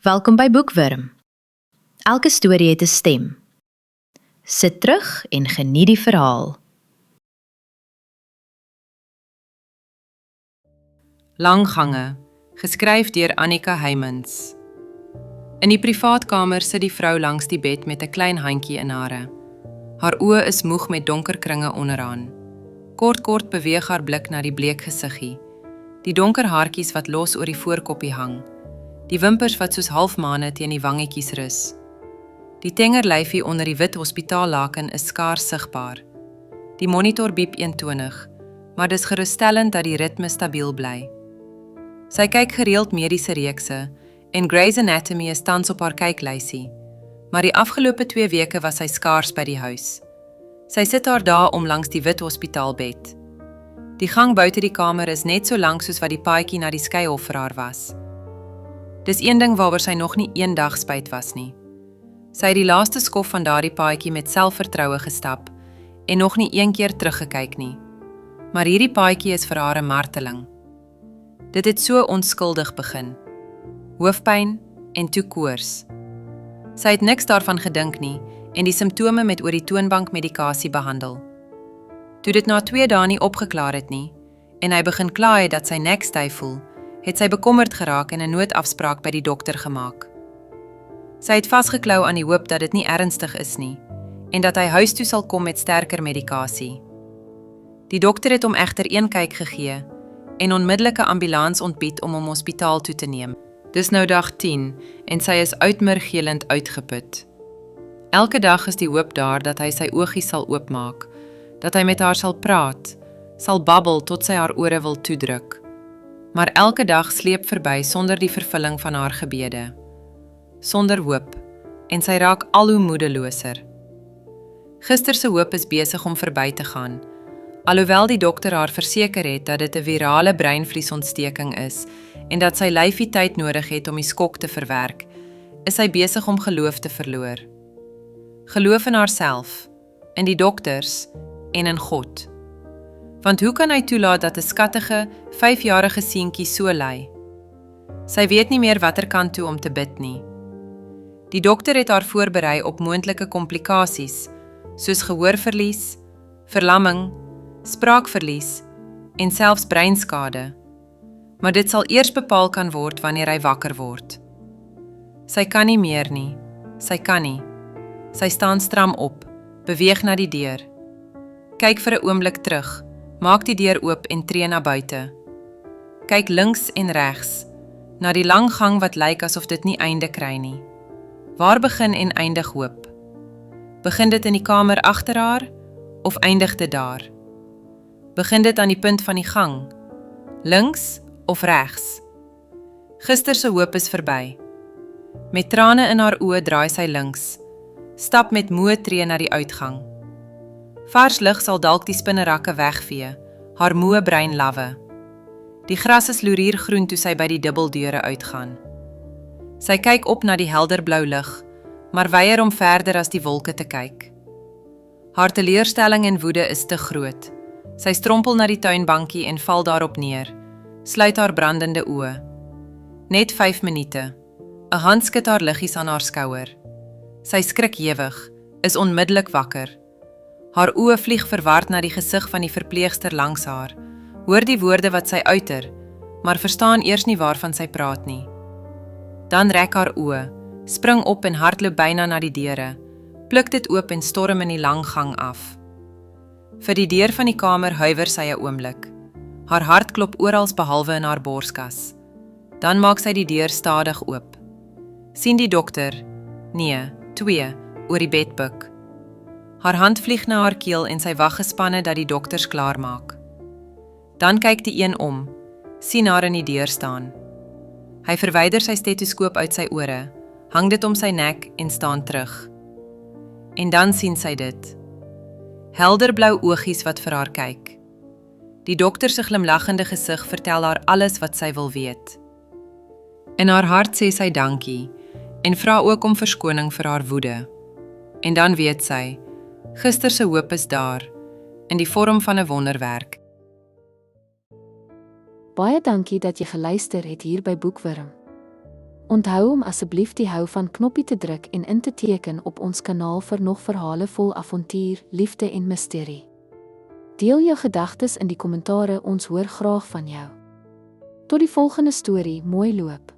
Welkom by Boekwurm. Elke storie het 'n stem. Sit terug en geniet die verhaal. Langgange, geskryf deur Annika Heymans. In die privaatkamer sit die vrou langs die bed met 'n klein handjie in hare. Haar oë is moeg met donker kringe onderaan. Kort beweeg haar blik na die bleek gesiggie. Die donker haartjies wat los oor die voorkoppie hang. Die wimpers wat soos halfmane teen die wangetjies rus. Die tenger lyfie onder die wit hospitaallaken is skaars sigbaar. Die monitor biep eentonig, maar dis geruststellend dat die ritme stabiel bly. Sy kyk gereeld mediese reekse en Grey's Anatomy is tans op haar kyklysie, maar die afgelope 2 weke was sy skaars by die huis. Sy sit haar dae om langs die wit hospitaalbed. Die gang buite die kamer is net so lank soos wat die paadjie na die skeihof vir haar was. Dis een ding waaroor sy nog nie een dag spyt was nie. Sy het die laaste skof van daardie paadjie met selfvertroue gestap en nog nie een keer teruggekyk nie. Maar hierdie paadjie is vir haar 'n marteling. Dit het so onskuldig begin. Hoofpyn en toe koors. Sy het niks daarvan gedink nie en die simptome met oor die toonbank medikasie behandel. Toe dit na 2 dae nie opgeklaar het nie en hy begin kla het dat sy nek styf voel, het sy bekommerd geraak en 'n noodafspraak by die dokter gemaak. Sy het vasgeklou aan die hoop dat dit nie ernstig is nie en dat hy huis toe sal kom met sterker medikasie. Die dokter het hom egter een kyk gegee en onmiddellike ambulans ontbied om hom hospitaal toe te neem. Dis nou dag 10 en sy is uitmurgelend uitgeput. Elke dag is die hoop daar dat hy sy oogies sal oopmaak, dat hy met haar sal praat, sal babbel tot sy haar ore wil toedruk. Maar elke dag sleep verby sonder die vervulling van haar gebede. Sonder hoop, en sy raak al hoe moedeloser. Gister se hoop is besig om verby te gaan, alhoewel die dokter haar verseker het dat dit 'n virale breinvliesontsteking is en dat sy lyfie tyd nodig het om die skok te verwerk, is sy besig om geloof te verloor. Geloof in haarself, in die dokters en in God. Want hoe kan hy toelaat dat 'n skattige, 5-jarige seentjie so ly? Sy weet nie meer watter kant toe om te bid nie. Die dokter het haar voorberei op moontlike komplikasies, soos gehoorverlies, verlamming, spraakverlies en selfs breinskade. Maar dit sal eers bepaal kan word wanneer hy wakker word. Sy kan nie meer nie. Sy kan nie. Sy staan stram op, beweeg na die deur. Kyk vir 'n oomblik terug, maak die deur oop en tree na buite. Kyk links en regs, na die lang gang wat lyk asof dit nie einde kry nie. Waar begin en eindig hoop? Begin dit in die kamer agter haar, of eindig dit daar? Begin dit aan die punt van die gang, links of regs? Gister se hoop is verby. Met trane in haar oë draai sy links, stap met moe tree na die uitgang. Vars lig sal dalk die spinnerakke wegvee, haar moe brein lawwe. Die gras is loeriergroen toe sy by die dubbeldeure uitgaan. Sy kyk op na die helder blou lig, maar weier om verder as die wolke te kyk. Haar teleurstelling en woede is te groot. Sy strompel na die tuinbankie en val daarop neer, sluit haar brandende oë. Net 5 minute. 'n hand skud haar liggies aan haar skouer. Sy skrik hewig, is onmiddellik wakker. Haar oë vlieg verward na die gesig van die verpleegster langs haar, hoor die woorde wat sy uiter, maar verstaan eers nie waarvan sy praat nie. Dan rek haar oë, spring op en hardloop byna na die deure, pluk dit oop en storm in die lang gang af. Vir die deur van die kamer huiwer sy 'n oomblik. Haar hart klop orals behalwe in haar borskas. Dan maak sy die deur stadig oop. Sien die dokter, nee, 2, oor die bed buk. Haar hand vlieg na haar keel en sy wag gespanne dat die dokters klaar maak. Dan kyk die een om, sien haar in die deur staan. Hy verwyder sy stetoskoop uit sy ore, hang dit om sy nek en staan terug. En dan sien sy dit. Helderblou oogies wat vir haar kyk. Die dokter se glimlaggende gesig vertel haar alles wat sy wil weet. In haar hart sê sy dankie en vra ook om verskoning vir haar woede. En dan weet sy, gister se hoop is daar, in die vorm van 'n wonderwerk. Baie dankie dat jy geluister het hier by Boekwurm. Onthou om asseblief die hou van knoppie te druk en in te teken op ons kanaal vir nog verhale vol avontuur, liefde en misterie. Deel jou gedagtes in die kommentare, ons hoor graag van jou. Tot die volgende storie, mooi loop.